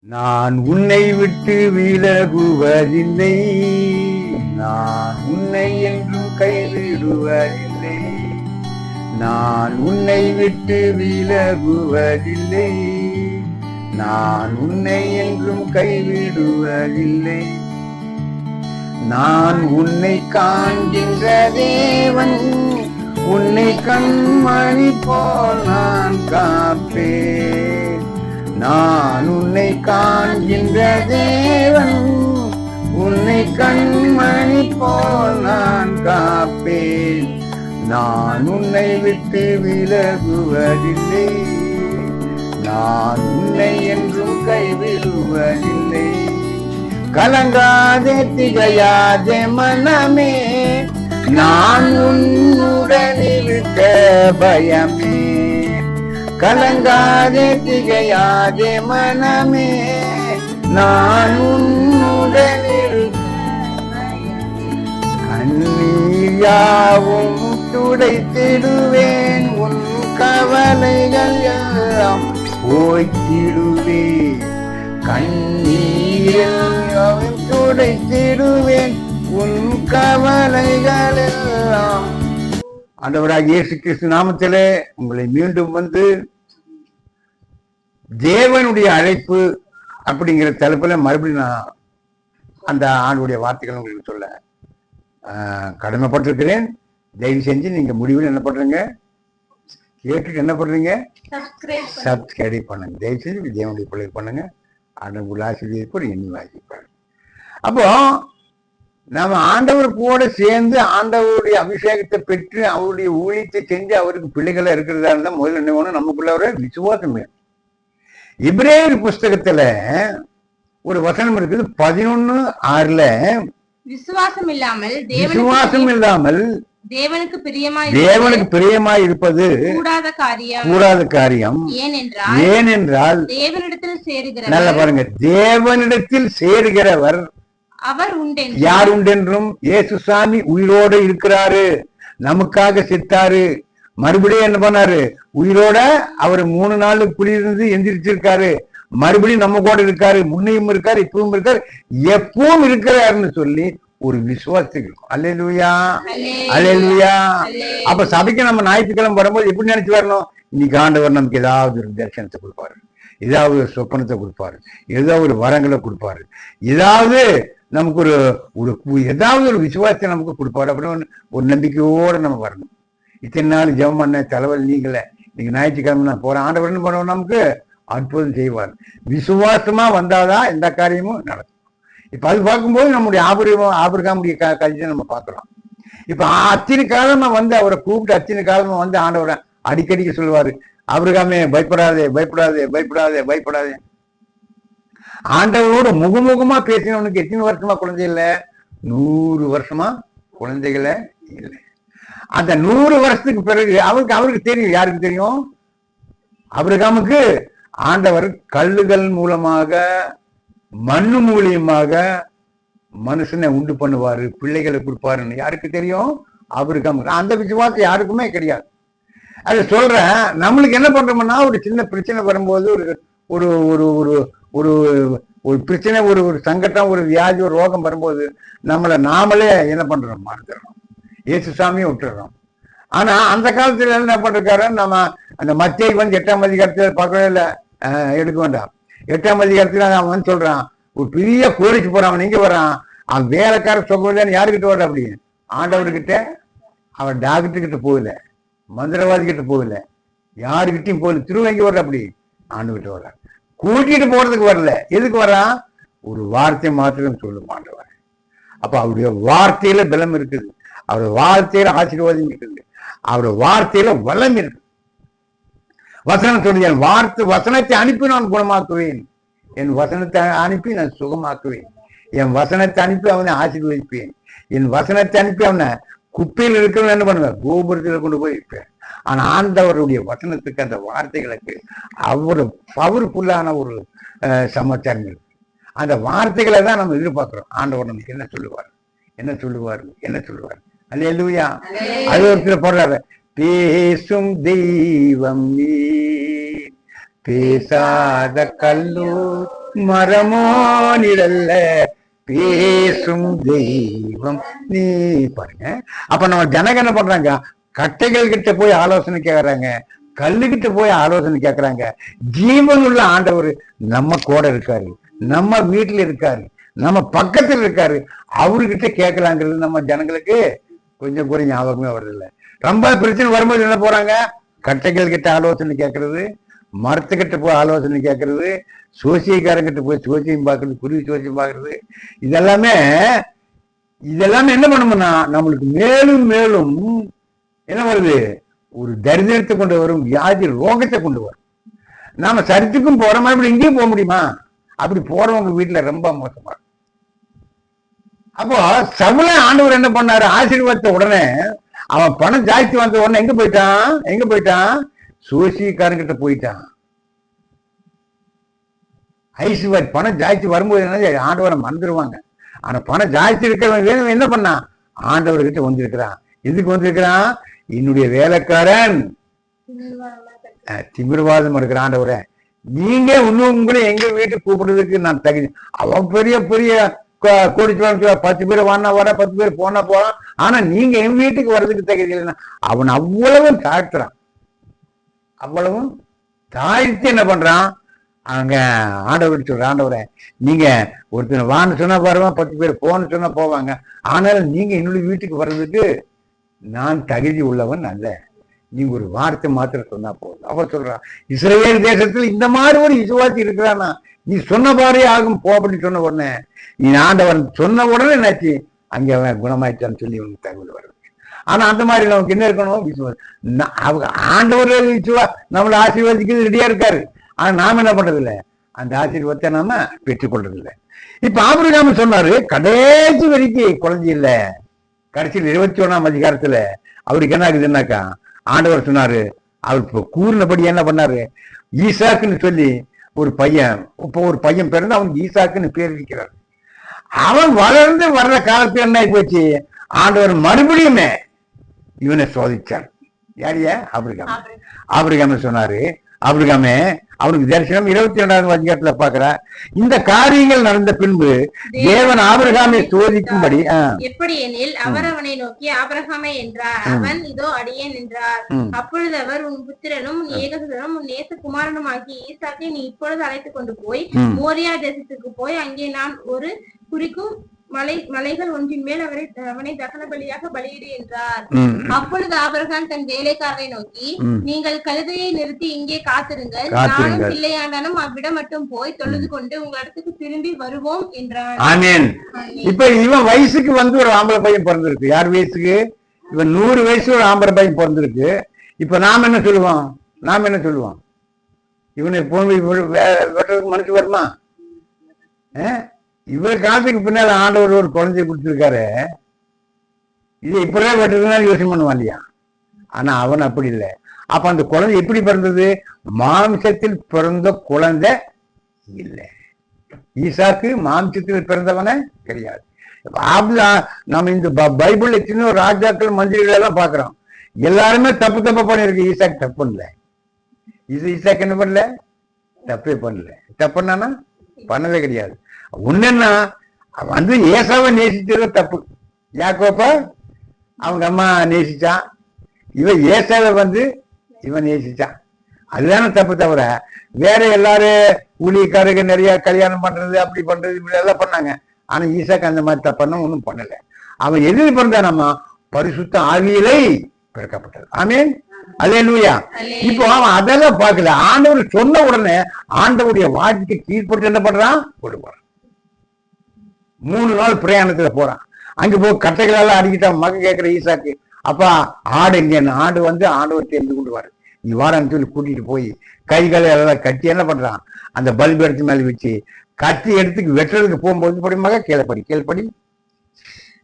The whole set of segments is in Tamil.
நான் உன்னை விட்டு விலகுவதில்லை, நான் உன்னை என்றும் கைவிடுவதில்லை. நான் உன்னை விட்டு விலகுவதில்லை, நான் உன்னை என்றும் கைவிடுவதில்லை. நான் உன்னை காண்கின்ற தேவன், உன்னை கண்மணி போல் நான் காப்பேன். நான் உன்னை காண்கின்ற தேவன், உன்னை கண்மணி போல் நான் காப்பேன். நான் உன்னை விட்டு விலகுவதில்லை, நான் உன்னை என்றும் கைவிடுவதில்லை. கலங்காதே திகையாதே மனமே, நான் உன்னுடன் இருக்க பயமே. கலங்காதே திகையாதே மனமே, நான் உன்னுடன் இருக்க கண்ணீர் யாவும் துடைத்திடுவேன், உன் கவலைகள் எல்லாம் போய்த்திடுவேன். கண்ணீரில் துடைத்திடுவேன், உன் கவலைகள் எல்லாம். ஆண்டவராகிய இயேசு கிறிஸ்து நாமத்திலே உங்களை மீண்டும் வந்து தேவனுடைய அழைப்பு அப்படிங்கிற தலைப்புல மறுபடியும் நான் அந்த ஆண்டுடைய வார்த்தைகள் உங்களுக்கு சொல்ல கடமைப்பட்டிருக்கிறேன். தயவு செஞ்சு நீங்க முடிவில் என்ன பண்றீங்க, கேட்டுட்டு என்ன பண்றீங்க, சப்ஸ்கிரைப் பண்ணுங்க. தயவு செஞ்சு தேவனுடைய பிள்ளை பண்ணுங்க. ஆண்டவர் ஆசீர்வதிப்பார், எண்ணி வாசிப்பார். அப்போ நம்ம ஆண்டவர் கூட சேர்ந்து ஆண்டவருடைய அபிஷேகத்தை பெற்று அவருடைய ஊழியத்தை செஞ்சு அவருக்கு பிள்ளைகளா இருக்கிறதா இருந்தா முதல்ல என்ன வேணும், நமக்குள்ள ஒரு விசுவாசம் வேணும். எபிரேயர் புஸ்தகத்துல ஒரு வசனம் இருக்குது 11:6. விசுவாசம் இல்லாமல் தேவனுக்கு பிரியமாய் இருப்பது கூடாத காரியம். ஏனென்றால் தேவனிடத்தில் சேருகிறவர், நல்ல பாருங்க, தேவனிடத்தில் சேருகிறவர் யார் உண்டென்றும் இயேசு சாமி உயிரோடு இருக்கிறாரு, நமக்காக செத்தாரு, மறுபடியும் என்ன பண்ணாரு, உயிரோட அவர் 3 நாள் குளிர்ந்து எந்திரிச்சிருக்காரு, மறுபடியும் நம்ம கூட இருக்காரு, முன்னையும் இருக்காரு, இப்பவும் இருக்காரு, எப்பவும் இருக்கிறாருன்னு சொல்லி ஒரு விசுவாசத்துக்கு இருக்கும். அல்லேலூயா, அல்லேலூயா. அப்ப சபைக்கு நம்ம ஞாயிற்றுக்கிழமை வரும்போது எப்படி நினைச்சு வரணும், இன்னைக்கு ஆண்டவர் நமக்கு ஏதாவது ஒரு தரிசனத்தை கொடுப்பாரு, ஏதாவது ஒரு சொப்பனத்தை கொடுப்பாரு, ஏதாவது ஒரு வரங்களை கொடுப்பாரு, ஏதாவது நமக்கு ஒரு ஏதாவது ஒரு விசுவாசத்தை நமக்கு கொடுப்பாரு அப்படின்னு ஒரு நம்பிக்கையோட நம்ம வரணும். இத்தனை நாள் ஜெபம் பண்ண தலைவலி நீங்கள, இன்னைக்கு ஞாயிற்றுக்கிழமை நான் போறேன், ஆண்டவர் என்ன பண்ணுவோம், நமக்கு அற்புதம் செய்வார். விசுவாசமா வந்தாதான் எந்த காரியமும் நடக்கும். இப்ப அது பார்க்கும்போது நம்முடைய ஆபிரகாமுடைய கல்வியை நம்ம பார்க்கிறோம். இப்ப அத்தனை காலமா வந்து அவரை கூப்பிட்டு அத்தனை காலமா வந்து ஆண்டவரை அடிக்கடிக்கு சொல்லுவாரு, ஆபிரகாமே பயப்படாதே பயப்படாதே பயப்படாதே பயப்படாதே. ஆண்டவரோட முகமுகமா பேசினவனுக்கு எத்தனை வருஷமா குழந்தை இல்லை, 100 வருஷமா குழந்தைகளே இல்லை. அந்த 100 வருஷத்துக்கு பிறகு அவருக்கு தெரியும், யாருக்கு தெரியும், ஆபிரகாமுக்கு ஆண்டவர் கல்லுகள் மூலமாக மண்ணு மூலியமாக மனுஷனை உண்டு பண்ணுவாரு, பிள்ளைகளை கொடுப்பாருன்னு யாருக்கு தெரியும், ஆபிரகாமுக்கு. அந்த விசுவாசம் யாருக்குமே கிடையாது. அதை சொல்றேன். நம்மளுக்கு என்ன பண்றோம்னா, ஒரு சின்ன பிரச்சனை வரும்போது, ஒரு ஒரு ஒரு ஒரு ஒரு பிரச்சனை, ஒரு ஒரு சங்கடம், ஒரு வியாதி, ஒரு ரோகம் வரும்போது நாமளே என்ன பண்றோம், மறந்துடுறோம், இயேசு சாமியை விட்டுடுறோம். ஆனா அந்த காலத்துல என்ன பண்றாரு, நம்ம அந்த மத்தியை வந்து 8ஆம் அதிகாரத்துல பார்க்கவே இல்லை, எடுக்க வேண்டாம். 8ஆம் அதிகாரத்துல அவன் வந்து சொல்றான், ஒரு பெரிய கோரிக்கை போறான், நீங்க வரான், அவன் வேலைக்கார சொல்றேன்னு யாருக்கிட்ட வர்ற, அப்படி ஆண்டவர்கிட்ட. அவன் டாக்டர் கிட்ட போகல, மந்திரவாதி கிட்ட போகல, யாருக்கிட்டையும் போகல, திருவங்கி வர்ற, அப்படி ஆண்டுகிட்ட வர்ற. கூட்டிட்டு போறதுக்கு வரல, எதுக்கு வர்றான், ஒரு வார்த்தை மாத்திரம் சொல்லும் ஆண்டவர். அப்ப அவருடைய வார்த்தையில பலம் இருக்குது, அவருடைய வார்த்தையில ஆசீர்வாதம் இருக்குது, அவருடைய வார்த்தையில வளம் இருக்கு. வசனம் சொல்லி, என் வசனத்தை அனுப்பி நான் குணமாக்குவேன், என் வசனத்தை அனுப்பி நான் சுகமாக்குவேன், என் வசனத்தை அனுப்பி அவனை ஆசீர்வதிப்பேன், என் வசனத்தை அனுப்பி அவனை குப்பையில் இருக்கிறவன் என்ன பண்ணுவேன், கோபுரத்தில் கொண்டு போய் இருப்பேன். ஆனா ஆண்டவருடைய வசனத்துக்கு, அந்த வார்த்தைகளுக்கு அவ்வளவு பவர்ஃபுல்லான ஒரு சமாச்சாரம் இருக்கு. அந்த வார்த்தைகளை தான் நம்ம எதிர்பார்க்கிறோம். ஆண்டவர் நமக்கு என்ன சொல்லுவார், என்ன சொல்லுவார், என்ன சொல்லுவார். அல்லேலூயா. அது ஒருத்தர் போடுறாரு, பேசும் தெய்வம் நீ, பேசாத கல்லோ மரமோ நிழல்ல பேசும் தெய்வம் நீ. பாருங்க, அப்ப நம்ம ஜனங்க என்ன பண்றாங்க, கட்டைகள் கிட்ட போய் ஆலோசனை கேட்கறாங்க, கல்லுகிட்ட போய் ஆலோசனை கேட்கறாங்க. ஜீவன் உள்ள ஆண்டவர் நம்ம கூட இருக்காரு, நம்ம வீட்டுல இருக்காரு, நம்ம பக்கத்துல இருக்காரு, அவர்கிட்ட கேட்கலாங்கிறது நம்ம ஜனங்களுக்கு கொஞ்சம் கூட ஞாபகமே வருதில்லை. ரொம்ப பிரச்சனை வரும்போது என்ன போறாங்க, கட்டைகள் கிட்ட ஆலோசனை கேட்கறது, மரத்துக்கிட்ட போய் ஆலோசனை கேட்கறது, சோசியக்காரங்கிட்ட போய் சோசியம் பார்க்கறது, குருவி சோசியம் பார்க்கறது. இதெல்லாமே என்ன பண்ணணும்னா நம்மளுக்கு மேலும் மேலும் என்ன வருது, ஒரு தரித்திரத்தை கொண்டு வரும், வியாதி ரோகத்தை கொண்டு வரும். நாம சரித்துக்கும் போற மாதிரி இங்கேயும் போக முடியுமா? அப்படி போறவங்க வீட்டுல ரொம்ப மோசமா. அப்போ சவுல ஆண்டவர் என்ன பண்ணாரு, ஆசீர்வாதத்தை உடனே அவன் பணம் ஜாஸ்தி வந்த உடனே எங்க போயிட்டான், சோசியக்காரங்கிட்ட போயிட்டான். ஐஸ்வர் பணம் ஜாஸ்தி வரும்போது என்ன, ஆண்டவரை மறந்துடுவாங்க. ஆனா பணம் ஜாஸ்தி இருக்கிறவன் வேணும் என்ன பண்ணான், ஆண்டவர்கிட்ட வந்திருக்கிறான். எதுக்கு வந்திருக்கிறான், என்னுடைய வேலைக்காரன் திமிர்வாதம் இருக்கிற ஆண்டவரை நீங்க உங்களை எங்க வீட்டுக்கு கூப்பிடுறதுக்கு நான் தகுதி. அவன் பெரிய பெரிய கோடிச்சுவான், 10 பேர் வானா வர, 10 பேர் போனா போறான், ஆனா நீங்க என் வீட்டுக்கு வர்றதுக்கு தகுதி இல்லைன்னா அவன் அவ்வளவும் தாழ்த்துறான். அவ்வளவும் தாழ்த்தி என்ன பண்றான், அங்க ஆண்டவர் சொல்ற, ஆண்டவரை நீங்க ஒருத்தனை வான்னு சொன்னா வருவான், 10 பேர் போன்னு சொன்னா போவாங்க, ஆனாலும் நீங்க என்னுடைய வீட்டுக்கு வர்றதுக்கு நான் தகுதி உள்ளவன் அல்ல, நீங்க ஒரு வார்த்தை மாத்திரம் சொன்னா போதும். அவர் சொல்றான், இஸ்ரவேல் தேசத்துல இந்த மாதிரி ஒரு விசுவாசி இருக்கிறானா, நீ சொன்ன பாரே ஆகும் போ அப்படின்னு சொன்ன உடனே, நீ ஆண்டவன் சொன்ன உடனே என்னாச்சு, அங்க அவன் குணமாயிட்டான்னு சொல்லி உனக்கு தகவல் வருது. ஆனா அந்த மாதிரி நமக்கு என்ன இருக்கணும், விசுவாசம். ஆண்டவர் நம்மளை ஆசீர்வதிக்கிறது ரெடியா இருக்காரு, ஆனா நாம என்ன பண்றது இல்லை, அந்த ஆசீர்வாதத்தை நாம பெற்றுக்கொள்றது இல்லை. இப்ப ஆபிரகாம் சொன்னாரு, கடைசி வரைக்கும் குழந்தை இல்ல, கடைசியில் 21ஆம் அதிகாரத்துல அவருக்கு என்ன ஆகுதுன்னாக்கா, ஆண்டவர் சொன்னாரு, அவர் கூறினபடி என்ன பண்ணாரு, ஈசாக்குன்னு சொல்லி ஒரு பையன், இப்போ ஒரு பையன் பிறந்து அவனுக்கு ஈசாக்குன்னு பேர் இருக்கிறார். அவன் வளர்ந்து வர்ற காலத்துல என்ன ஆகி போச்சு, ஆண்டவர் மறுபடியுமே இவனை சோதிச்சார். யாரைய, ஆபிரகாம் சொன்னாரு, ஆபிரகாமே அவனுக்கு தரிசனம் 22ஆம் அதிகாரத்துல பாக்குற, இந்த காரியங்கள் நடந்த பின்பு தேவன் ஆபிரகாமை சோதிக்கும்படி, எப்படி எனில் அவர் அவனை நோக்கி ஆபிரகாமே என்றார், அவன் இதோ அடியேன் என்றார். அப்பொழுது அவர், உன் புத்திரனும் உன் ஏகசுதனும் உன் நேசகுமாரனும் ஆகிய ஈசாக்கை நீ இப்பொழுது அழைத்துக் கொண்டு போய் மோரியா தேசத்துக்கு போய் அங்கே நான் ஒரு குறிக்கும் மலைகள் ஒன்றின் மேல் அவனை தகன பலியாக பலியிடு என்றார். அப்பொழுது ஆபிரகாம் தன் வேலைக்காரரை நோக்கி, நீங்கள் கழுதையை நிறுத்தி இங்கே காத்திருங்கள், நானும் பிள்ளையாண்டானும் அவ்விடம் மட்டும் போய் தொழுது கொண்டு உங்க இடத்துக்கு திரும்பி வருவோம் என்றார். ஆமென். இப்ப இவன் வயசுக்கு வந்து ஒரு ஆம்பளை பையன் பிறந்திருக்கு. யார் வயசுக்கு, இவன் 100 வயசு ஒரு ஆம்பளை பையன் பிறந்திருக்கு. இப்ப நாம என்ன சொல்லுவோம், இவனை போன வெட்டுறதுக்கு மனசு வருமா? இவர் காலத்துக்கு பின்னால ஆண்டவர் ஒரு குழந்தைய கொடுத்திருக்காரு, இது இப்படிதான் வெட்டுறதுனால யோசனை பண்ணுவான் இல்லையா? ஆனா அவன் அப்படி இல்லை. அப்ப அந்த குழந்தை எப்படி பிறந்தது, மாம்சத்தில் பிறந்த குழந்தை இல்லை. ஈசாக்கு மாம்சத்தில் பிறந்தவன கிடையாது. நம்ம இந்த பைபிள் சின்ன ராஜாக்கள் மந்திரிகள் எல்லாம் பாக்குறோம், எல்லாருமே தப்பு பண்ணிருக்கு. ஈசாக்கு தப்பு பண்ணல. ஈசாக்கு என்ன பண்ணல, தப்பே பண்ணல. தப்புன்னா பண்ணவே கிடையாது. ஒண்ணுன்னா வந்து ஏசாவை நேசிச்சது தப்பு. யாக்கோப்ப அவங்க அம்மா நேசிச்சான், இவன் ஏசாவை வந்து இவன் நேசிச்சான், அதுதானே தப்பு. தவிர வேற எல்லாரும் ஊழியக்காரங்க நிறைய கல்யாணம் பண்றது, அப்படி பண்றது, இப்படி எல்லாம் பண்ணாங்க. ஆனா ஈசாக்கு அந்த மாதிரி தப்புன்னா ஒன்றும் பண்ணல. அவன் எதிரி பிறந்தானம்மா, பரிசுத்த ஆவியிலே பிறக்கப்பட்டது. ஆமீன், அல்லேலூயா. இப்போ அவன் அதெல்லாம் பார்க்கல. ஆண்டவர் சொன்ன உடனே ஆண்டவருடைய வார்த்தைக்கு கீழ்பட்டு என்ன பண்றான், கொடுப்பான். 3 நாள் பிரயாணத்துல போறான். அங்க போய் கட்டைகளெல்லாம் அடிக்கிட்டான். மகன் கேட்கிற ஈசாக்கு, அப்பா ஆடு எங்க? ஆடு வந்து ஆண்டவர் தெரிந்து கொண்டு வாரு, நீ வாரான்னு சொல்லி கூட்டிட்டு போய் கைகளை எல்லாம் கட்டி என்ன பண்றான், அந்த பல்பு எடுத்து மேல வச்சு கட்டி எடுத்து வெட்டுறதுக்கு போகும்போது படிமாக கேள்படி.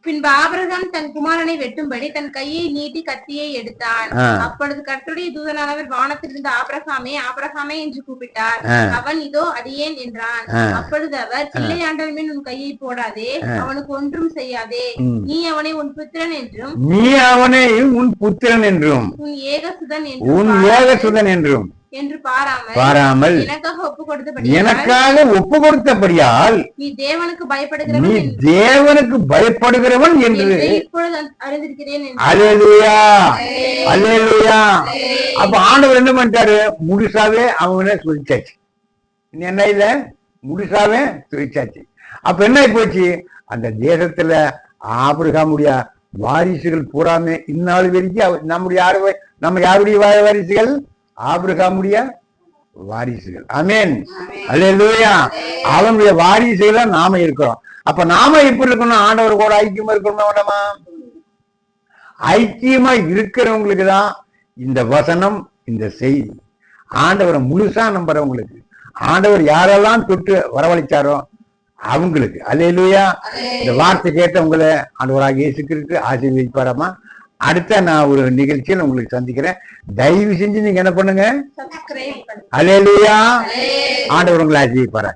பின்பு ஆபிரகாம் தன் குமாரனை வெட்டும்படி தன் கையை நீட்டி கத்தியை எடுத்தான். அப்பொழுது கர்த்தருடைய தூதனானவர் வானத்திலிருந்து ஆபிரகாமே ஆபிரகாமே என்று கூப்பிட்டார். அவன் இதோ அடியேன் என்றான். அப்பொழுது அவர், பிள்ளையாண்டவர் மேல் உன் கையை போடாதே, அவனுக்கு ஒன்றும் செய்யாதே, நீ அவனை உன் புத்திரன் என்றும் உன் ஏகசுதன் என்றும் என்று பாராமல் எனக்காக ஒப்பு கொடுத்தபடியால் நீ தேவனுக்கு பயப்படுகிறவன் என்று இப்பொழுது அறிந்திருக்கிறேன். அல்லேலூயா, அல்லேலூயா. அப்ப ஆண்டவர் என்ன பண்ணிட்டாரு? முழுசாவே அவங்கள சொல்லிச்சாச்சு. என்ன இல்ல, முழுசாவே சொல்லிச்சாச்சு. அப்ப என்ன போச்சு? அந்த தேசத்துல ஆபிரகாமுடைய வாரிசுகள் பூராமே இந்நாள் வரைக்கும் நம்ம யாருடைய வாரிசுகள்? ஆபிரகாமுடைய வாரிசுகள். ஆமென், அல்லேலூயா. அவனுடைய வாரிசுகளா நாம இருக்கிறோம். அப்ப நாம எப்படி இருக்கணும்? ஆண்டவர் கூட ஐக்கியமா இருக்கணும். வேண்டாமா? ஐக்கியமா இருக்கிறவங்களுக்கு தான் இந்த வசனம், இந்த செய்தி. ஆண்டவரை முழுசா நம்புறவங்களுக்கு, ஆண்டவர் யாரெல்லாம் தொட்டு வரவழைச்சாரோ அவங்களுக்கு. அல்லேலூயா. இந்த வார்த்தை கேட்டவங்களை ஆண்டவராக இயேசு கிறிஸ்து ஆசீர்வதிப்பாராமா. அடுத்த நான் ஒரு நிகழ்ச்சியில் உங்களுக்கு சந்திக்கிறேன். தயவு செஞ்சு நீங்க என்ன பண்ணுங்க? அல்லேலூயா. ஆண்டவர் உங்களை ஆசீர்வதிப்பாரா.